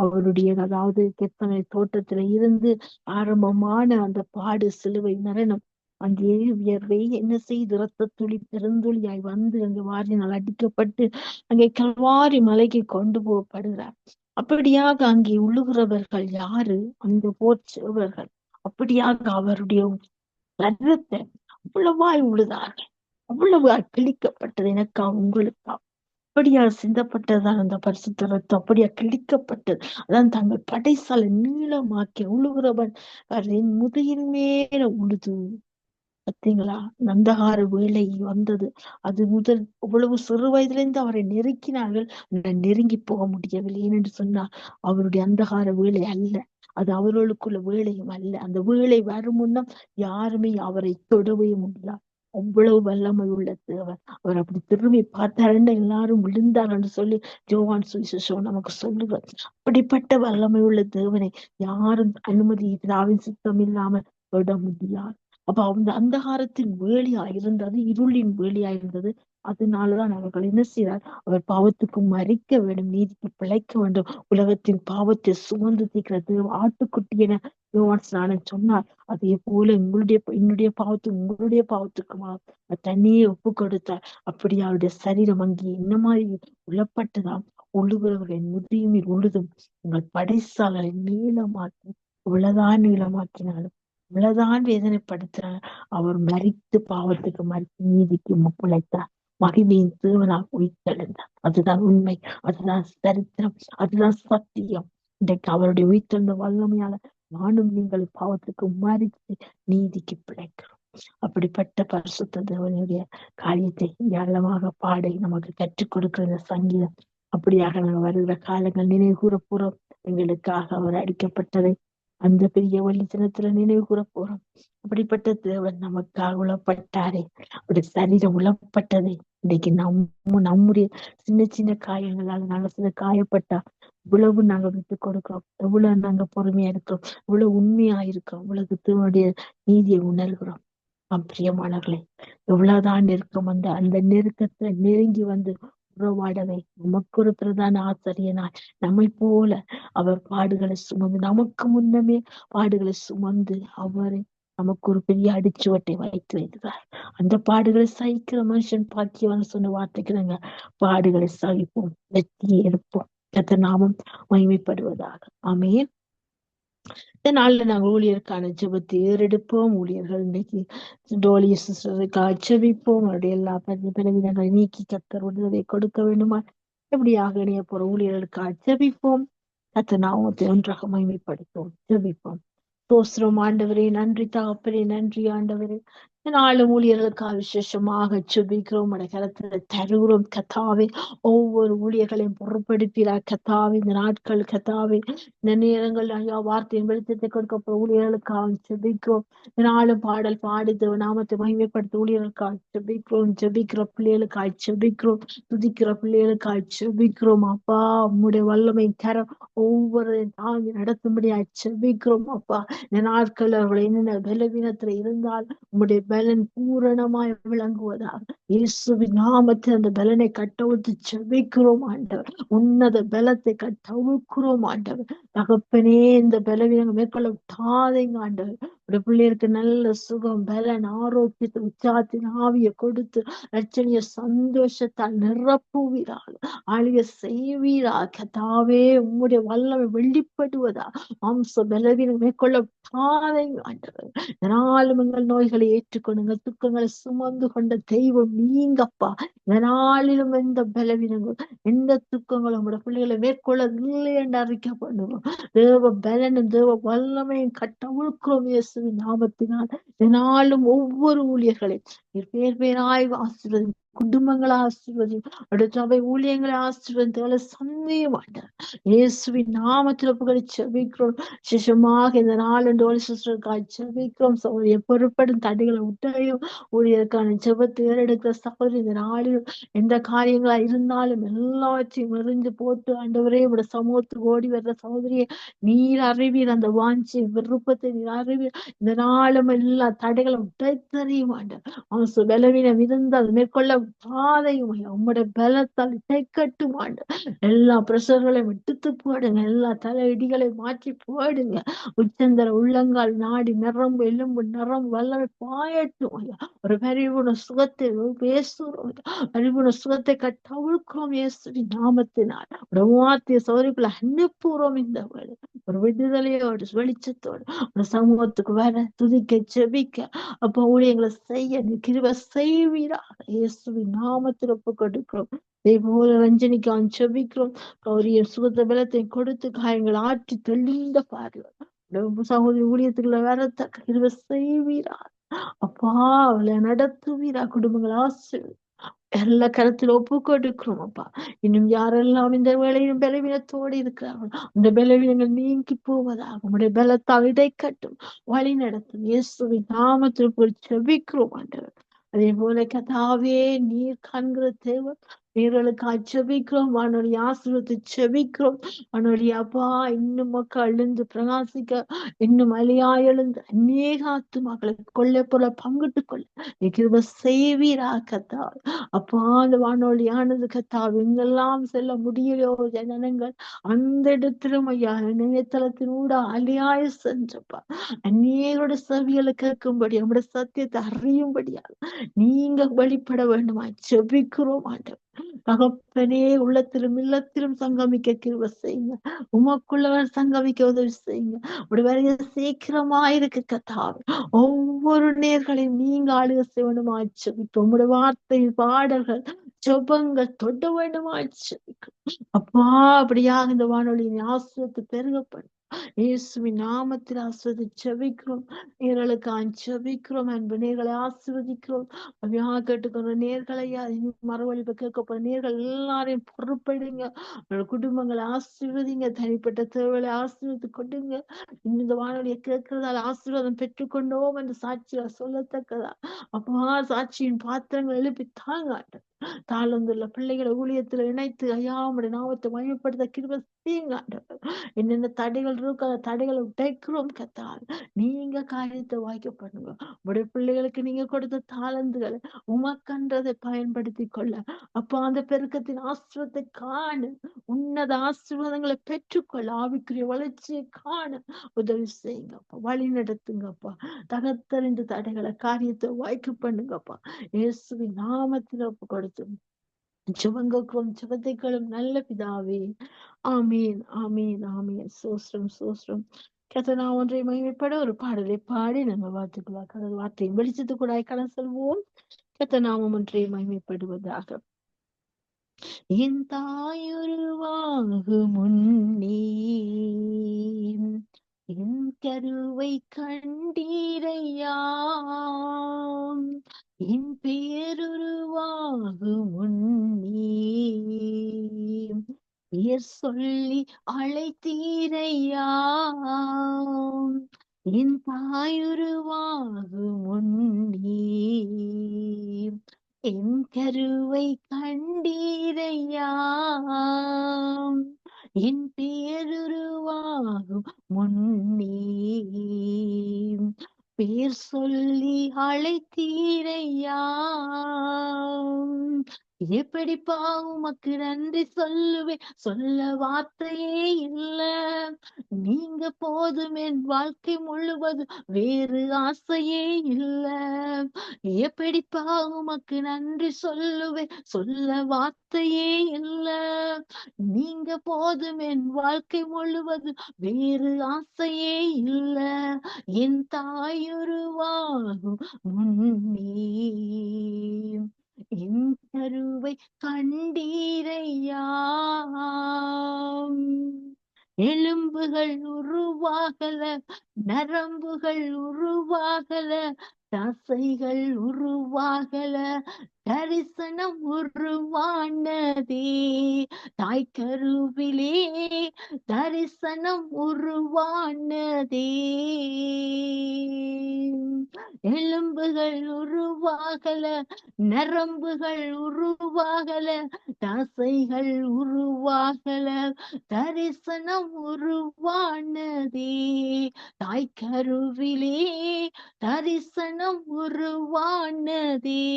அவருடைய, அதாவது கெத்சமனே தோட்டத்தில இருந்து ஆரம்பமான அந்த பாடு, சிலுவை மரணம், அங்கே வியர்வை என்ன செய்து இரத்த துளி பெருந்துளியாய் வந்து அங்கு வாரினால் அடிக்கப்பட்டு அங்கே கல்வாரி மலைக்கு கொண்டு போகப்படுகிறார். அப்படியாக அங்கே உழுகிறவர்கள் யாரு? அந்த போர் சேவர்கள். அப்படியாக அவருடைய ரத்தத்தை அவ்வளவாய் உழுதார்கள். அவ்வளவு கிழிக்கப்பட்டது. எனக்கா உங்களுக்கா அப்படியா சிந்தப்பட்டதுதான் அந்த பரிசுத்த ரத்தம். அப்படியா கிழிக்கப்பட்டது. அதான் தங்கள் படைசாலை நீளமாக்கி உழுகிறவன் என் முதுகின் மேல உழுது. பார்த்தீங்களா? அந்தகார வேலை வந்தது. அது முதல் இவ்வளவு சிறு வயதிலிருந்து அவரை நெருக்கினார்கள். நெருங்கி போக முடியவில்லை. ஏனென்று சொன்னால் அவருடைய அந்தகார வேலை அல்ல, அது அவர்களுக்குள்ள வேலையும் அல்ல. அந்த வேலை வரும் முன்னம் யாருமே அவரை தொடவே முடியாது. அவ்வளவு வல்லமை உள்ள தேவன். அவர் அப்படி திரும்பி பார்த்தாருன்னு எல்லாரும் விழுந்தார் என்று சொல்லி யோவான் சுவிசேஷம் நமக்கு சொல்லுவார். அப்படிப்பட்ட வல்லமை உள்ள தேவனை யாரும் அனுமதி பிதாவின் சித்தம் இல்லாமல் விட முடியாது. அப்ப அந்த அந்தகாரத்தின் வேலியா இருந்தது, இருளின் வேலியா இருந்தது. அதனாலதான் அவர்கள் என்ன செய்தார்? அவர் பாவத்துக்கு மறிக்க வேண்டும், நீதிக்கு பிழைக்க வேண்டும், உலகத்தின் பாவத்தை சுமந்து தீர்க்கிறது ஆட்டுக்குட்டி என யோவான் ஸ்நானன் சொன்னார். அதே போல என்னுடைய பாவத்துக்கு உங்களுடைய பாவத்துக்குமா தண்ணியை ஒப்பு கொடுத்தார். அப்படி அவருடைய சரீரம் அங்கே என்ன மாதிரி உளப்பட்டதாம். உழுகிறவர்களின் முதுகில் உழுதும் உங்கள் படைசாலை நீளமாக்கி, இவ்வளவுதான் நீளமாக்கினாலும் இவ்வளவுதான் வேதனைப்படுத்தினார். அவர் மரித்து பாவத்துக்கு மறித்து நீதிக்கு பிழைத்தார். மகிமையின் தேவனாக உயிர்த்தெழுந்தார். அதுதான் உண்மை, அதுதான் சரித்திரம், அதுதான் சத்தியம். இன்றைக்கு அவருடைய உயிர்த்தெழுந்த வல்லமையால நானும் நீங்கள் பாவத்துக்கு மறித்து நீதிக்கு பிழைக்கிறோம். அப்படிப்பட்ட பரிசுத்த தேவனுடைய காரியத்தை ஏராளமாக பாடி நமக்கு கற்றுக் கொடுக்கிற இந்த சங்கீதம். அப்படியாக நாங்கள் வருகிற காலங்கள் நினைவு கூற போறோம். எங்களுக்காக அவர் அடிக்கப்பட்டதை அந்த பெரிய வழித்தனத்துல நினைவு கூற போறோம். அப்படிப்பட்ட தேவன் நமக்காக உளப்பட்டாரே, அப்படி சரீரம் உளப்பட்டதை இன்னைக்கு நம்முடைய சின்ன சின்ன காயங்களால நாங்க சில காயப்பட்டா இவ்வளவு நாங்க விட்டு கொடுக்கிறோம், எவ்வளவு நாங்க பொறுமையா இருக்கிறோம், இவ்வளவு உண்மையா இருக்கிறோம், இவ்வளவு தேவனுடைய நீதியை உணர்கிறோம். பிரியமானவர்களே, எவ்வளவுதான் நெருக்கம் அந்த அந்த நெருக்கத்தை நெருங்கி வந்து உறவாடவே நமக்கு ஒரு பிரதான ஆசிரியனாய் நம்மை போல அவர் பாடுகளை சுமந்து நமக்கு முன்னமே பாடுகளை சுமந்து அவரை நமக்கு ஒரு பெரிய அடிச்சுவட்டை வைத்து வைக்கிறார். அந்த பாடுகளை சகிக்கிற மனுஷன் பாக்கியவன் சொன்ன வார்த்தைக்கு பாடுகளை சகிப்போம், வெற்றியை எடுப்போம். கர்த்தர் நாமம் மகிமைப்படுவதாக. ஆமென். இந்த நாள்ல நாங்கள் ஊழியருக்கான ஜெபத்தை ஏறெடுப்போம். ஊழியர்கள் இன்னைக்கு டோலி சிஸ்டருக்காக ஜெபிப்போம். அவருடைய எல்லா பலவீனங்களை நீக்கி கர்த்தர் விடுதலை கொடுக்க வேண்டுமா எப்படியாக இணைய போற ஊழியர்களுக்காக ஜெபிப்போம். கர்த்தர் நாமத்தை ஒன்றாக மகிமைப்படுத்துவோம். ஜெபிப்போம். தோஸ்திரம் ஆண்டவரே, நன்றி தகப்பனே, நன்றி ஆண்டவரே. இந்த நாலு ஊழியர்களுக்காக விசேஷமாக ஜெபிக்கிறோம். கரத்துல தருகிறோம் கத்தாவே. ஒவ்வொரு ஊழியர்களையும் பொறுப்படுத்தினார் கத்தாவே. இந்த நாட்கள் கத்தாவே, இந்த நேரங்கள் ஐயா வார்த்தையின் வெளிச்சத்தை கொடுக்க ஊழியர்களுக்காக ஜெபிக்கிறோம். நாளும் பாடல் பாடி நாமத்தை மகிமைப்படுத்த ஊழியர்களுக்காக ஜெபிக்கிறோம். ஜெபிக்கிற பிள்ளைகளுக்காக ஜெபிக்கிறோம். துதிக்கிற பிள்ளைகளுக்காக ஜெபிக்கிறோம். அப்பா, உம்முடைய வல்லமை கரம் ஒவ்வொரு தாங்கி நடத்தும்படியா ஜெபிக்கிறோம். அப்பா, இந்த நாட்கள் அவர்கள் என்னென்ன பலவீனத்துல இருந்தால் உம்முடைய பலன் பூரணமாய் விளங்குவதாக இயேசுவின் நாமத்தில் அந்த பலனை கட்டவிழ்த்து ஜெபிக்கிறோம் ஆண்டவர். உன்னத பலத்தை கட்டவிழ்க்கிறோம் ஆண்டவர். தகப்பனே, இந்த பலவீனங்கள் மேற்கொள்ள விட்டாதீங்க ஆண்டவர். உடைய பிள்ளைகளுக்கு நல்ல சுகம், பலன், ஆரோக்கியத்தை, உற்சாகத்தின் ஆவியை கொடுத்து ரட்சணிய சந்தோஷத்தால் நிரப்புவீராக, ஆளுக செய்வீராக. கர்த்தாவே, உம்முடைய வல்லமை வெளிப்படுவதா மாம்ச பலவீனம் மேற்கொள்ள விட்டாதீங்க ஆண்டவர். இதனாலும் எங்கள் நோய்களை ஏற்றுக்கொண்டு துக்கங்களை சுமந்து கொண்ட தெய்வம் நீங்கப்பா. இதனாலும் எந்த பலவீனங்கள், எந்த துக்கங்களும் உடைய பிள்ளைகளை மேற்கொள்ளவில்லை என்று அறிக்கப்படுவோம். தேவ பலனும் தேவ வல்லமையும் கட்டவிழ்க்கிறோம் இயேசுவின் நாமத்தினால். இதனாலும் ஒவ்வொரு ஊழியர்களையும் பேர் பேராய் ஆசீர்வதி, குடும்பங்களை ஆசீர்வதி, சபை ஊழியங்களை ஆசீர்வதி, சந்தேக மாட்டார். இயேசுவின் நாமத்தில் புகழ் செபிக்கிறோம். விசேஷமாக இந்த நாளோடு சிஸ்டருக்காக செபிக்கிறோம். சகோதரிய பொறுப்படும் தடைகளை விட்டையும் ஊழியருக்கான ஜெபத்தை ஏறெடுக்கிற சகோதரி இந்த நாளிலும் எந்த காரியங்களா இருந்தாலும் எல்லாவற்றையும் எறிஞ்சு போட்டு ஆண்டவரே உடைய சமூகத்துக்கு ஓடி வர்ற சகோதரியை நீர் அறிவீர். அந்த வாஞ்சி விருப்பத்தை நீர் அறிவீர். இந்த நாளும் எல்லா தடைகளும் உடைத்தறியும் ஆண்டவர். பலவீனம் இருந்தால் மேற்கொள்ள பாதையும் உம்முடைய பலத்தால் இடைக்கட்டும் ஆண்டவர். எல்லா பிரஷர்களையும் விட்டுத்து போடுங்க. எல்லா தலையிடிகளை மாற்றி போடுங்க. உச்சந்தர உள்ளங்கால் நாடி நிரம்பு எலும்பு நிரம்பு வல்லமை பாயட்டும் ஐயா. ஒரு பரிபூர்ண சுகத்தை பேசுறோம். பரிபூர்ண சுகத்தை கட்டவிழ்க்கிறோம் இயேசுவின் நாமத்தினால். ஒரு வார்த்தைய சௌரிக்குள்ள அனுப்புறோம். இந்த வேலை ஒரு விடுதலையோடு வெளிச்சத்தோடு ஒரு சமூகத்துக்கு வர துதிக்க ஜெபிக்க அப்ப ஊழியங்களை செய்ய நீ கிருபை செய்வீராக இயேசுவின் நாமத்தில் ஒப்பு கொடுக்கிறோம். அதே போல ரஞ்சனிக்கு ஜெபிக்கிறோம். கௌரிய சுகத்த பலத்தை கொடுத்து காயங்கள் ஆற்றி தெளிந்த பார்வை சகோதரி ஊழியத்துக்குள்ள வரத்தக்க கிருபை செய்வீரா அப்பா. அவளை நடத்துவீரா. குடும்பங்கள் ஆசீர்வதி எல்லா கருத்துல ஒப்பு கொடுக்கிறோம் அப்பா. இன்னும் யாரெல்லாம் இந்த வேலையிலும் பலவீனத்தோடு இருக்கிறார்கள் அந்த பலவீனங்கள் நீங்கி போவதாக உங்களுடைய பலத்தால் இடைக்கட்டும், வழி நடத்தும் இயேசுவின் நாமத்தில் போய் செபிக்கிறோம் ஆண்டவர். அதே போல கதாவே, நீர் காண்கிற தேவன், நீர்களுக்கு ஜெபிக்கிறோம். வானொலி ஆசீர்வதித்து ஜெபிக்கிறோம். வானொலி அப்பா, இன்னும் மக்கள் எழுந்து பிரகாசிக்க, இன்னும் அழியா எழுந்து அநேக ஆத்துமாக்களை கொள்ளை போல பங்கிட்டுக் கொள்ள கிருபை செய்வீரா கத்தா. அப்பா, அந்த வானொலியானது கத்தாவு எங்கெல்லாம் செல்ல முடியலையோ ஜனங்கள் அந்த இடத்திலும் ஐயா இணையதளத்தினூட அழியாய சென்றப்பா அநேகரோட செவிகளை கேட்கும்படி நம்முடைய சத்தியத்தை அறியும்படியா நீங்க வழிபட வேண்டுமா ஜெபிக்கிறோம் ஆண்டவர். தகப்பனே, உள்ளத்திலும் இல்லத்திலும் சங்கமிக்க கிருபை செய்யுங்க. உமக்குள்ளவர் சங்கமிக்க உதவி செய்யுங்க. உடைய வேலையை சீக்கிரமா இருக்கு கத்தாவே. ஒவ்வொரு நேர்களையும் நீங்க ஆளுக செய்ய வேண்டுமா ஜெபிக்கிறோம். உங்களுடைய வார்த்தை பாடல்கள் ஜெபங்கள் தொட வேண்டுமா ஜெபிக்கிறோம். அப்பா, அப்படியாக இந்த வானொலியின் ஆசிரியத்தை பெருகப்படும் இயேசுவின் நாமத்தில் ஆசிர்வதி ஜெபிக்கிறோம். நேர்களுக்கு ஜெபிக்கிறோம். அன்பு நேர்களை ஆசீர்வதிக்கிறோம். அவையாக கேட்டுக்கிற நேர்களையா மறுவழிப்பு கேட்கப்படுற நேர்கள் எல்லாரையும் பொறுப்படுங்க. குடும்பங்களை ஆசீர்வதிங்க. தனிப்பட்ட தேவைகளை ஆசீர்வதி கொடுங்க. இந்த வானொலியை கேட்கிறதால ஆசீர்வாதம் பெற்றுக்கொண்டோம் என்று சாட்சியா சொல்லத்தக்கதா அப்பா சாட்சியின் பாத்திரங்கள் எழுப்பி தாங்க. தாழ்ந்துள்ள பிள்ளைகளை ஊழியத்துல இணைத்து ஐயா உடைய நாமத்தை மயப்படுத்த கிருபை நீங்க என்னென்ன தடைகள் இருக்கோ அந்த தடைகளை உடைக்கிறோம் கத்தால். நீங்க காரியத்தை வாய்க்க பண்ணுங்க. உடைய பிள்ளைகளுக்கு நீங்க கொடுத்த தாளந்துகளை உமக்கன்றதை பயன்படுத்தி கொள்ள அப்ப அந்த பெருக்கத்தின் ஆசீர்வாதத்தை காண, உன்னத ஆசீர்வாதங்களை பெற்றுக்கொள்ள, ஆவிக்குரிய வளர்ச்சியை காண உதவி செய்யுங்கப்பா, வழி நடத்துங்கப்பா. தகர்த்தறிந்த தடைகளை காரியத்தை வாய்க்க பண்ணுங்கப்பா. இயேசுவின் நாமத்தில் ஒப்பு கொடுத்து ஜெபங்களுக்கும் ஜெபத்தைகளும் நல்ல பிதாவே. ஆமீன், ஆமீன், ஆமீன். சோஸ்ரம், சோஸ்ரம். கர்த்தர் நான் ஒன்றை மகிமைப்பட ஒரு பாடலை பாடி நம்ம வார்த்தைக்குள்ளாக கடவுள் வார்த்தையின் வெளிச்சத்துக்குள்ளாய் கடந்து செல்வோம். கர்த்தர் நாமம் ஒன்றை மகிமைப்படுவதாக. என் தாயுருவாகு முன்னே என் கருவை கண்டீரையா, என் பேருருவாகு முன்னே பெயர் சொல்லி அழைத்தீரையா, என் தாயுருவாகு முன்னே என் கருவை கண்டீரையா, என் பேருருவாகும் முன்னே பேர் சொல்லி அழைத்தீரையா. எப்படிப்பா உமக்கு நன்றி சொல்லுவேன், சொல்ல வார்த்தையே இல்ல. நீங்க போதும் என் வாழ்க்கை முழுவதும், வேறு ஆசையே இல்ல. எப்படிப்பா உமக்கு நன்றி சொல்லுவேன், சொல்ல வார்த்தையே இல்ல. நீங்க போதும் என் வாழ்க்கை முழுவதும், வேறு ஆசையே இல்ல. என் தாயுருவாகும் முன்னே என் கருவை கண்டீரையா, எலும்புகள் உருவாகல, நரம்புகள் உருவாகல, தசைகள் உருவாகல, தரிசனம் உருவானதே. தாய்க்கருவிலே தரிசனம் உருவானதே. எலும்புகள் உருவாகல, நரம்புகள் உருவாகல, தசைகள் உருவாகல, தரிசனம் உருவானதே. தாய்க்கருவிலே தரிசனம் உருவானதே.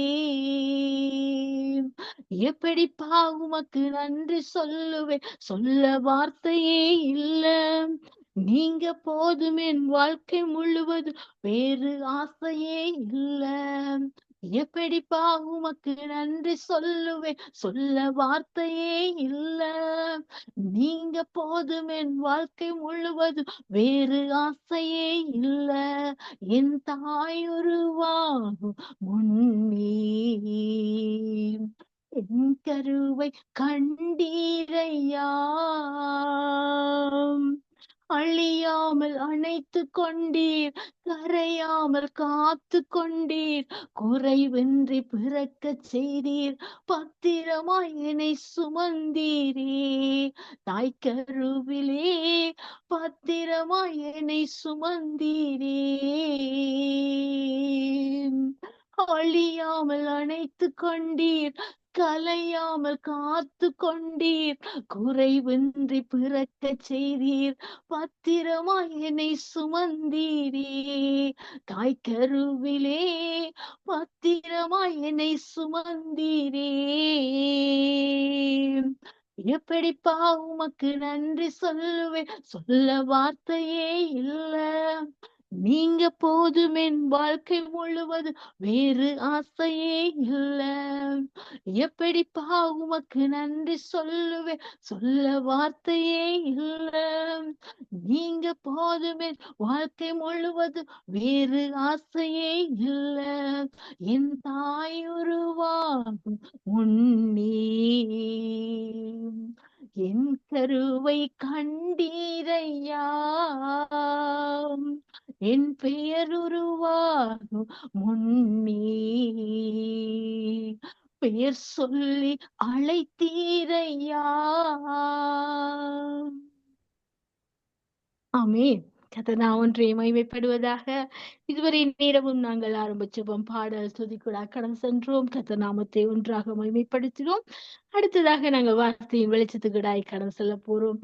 எப்படிப்பா உமக்கு நன்றி சொல்லுவேன், சொல்ல வார்த்தையே இல்ல. நீங்க போதும் என் வாழ்க்கை முழுவதும், வேறு ஆசையே இல்ல. எப்படிப்பா உமக்கு நன்றி சொல்லுவேன், சொல்ல வார்த்தையே இல்ல. நீங்க போதும் என் வாழ்க்கை முழுவதும், வேறு ஆசையே இல்ல. என் தாயுருவாகும் முன்னே என் கருவை கண்டீரையா, அழியாமல் அணைத்து கொண்டீர், கரையாமல் காத்து கொண்டீர், குறைவின்றி பிறக்க செய்தீர், பத்திரமாய் என்னை சுமந்தீரே. தாய்க்கருவிலே பத்திரமாய் என்னை சுமந்தீரே. அழியாமல் அணைத்து கொண்டீர், கலையாமல் காத்து கொண்டீர், குறைவின்றி பிறக்க செய்தீர், பத்திரமாய் என்னை சுமந்தீரே. தாய்க்கருவிலே பத்திரமாய் என்னை சுமந்தீரே. எப்படிப்பா உமக்கு நன்றி சொல்லுவேன், சொல்ல வார்த்தையே இல்ல. நீங்க போதும் என் வாழ்க்கை முழுவதும், வேறு ஆசையே இல்ல. எப்படிப்பா உமக்கு நன்றி சொல்லுவேன், சொல்ல வார்த்தையே இல்ல. நீங்க போதும் என் வாழ்க்கை முழுவதும், வேறு ஆசையே இல்ல. என் தாயுருவாகும் முன்னே என் கருவை கண்டீரையா, என் பெயர் உருவாகும் முன்னே பெயர் சொல்லி அழைத்தீரையா. ஆமென். கர்த்தர் நான் ஒன்றே மகிமைப்படுவதாக. இதுவரை நேரமும் நாங்கள் ஆரம்பிச்சோம் பாடல் துதிக்குழா கடந்து சென்றோம். கர்த்தர் நாமத்தை ஒன்றாக மகிமைப்படுத்தினோம். அடுத்ததாக நாங்கள் வார்த்தையின் வெளிச்சத்துக்குடாய் கடந்து செல்ல போறோம்.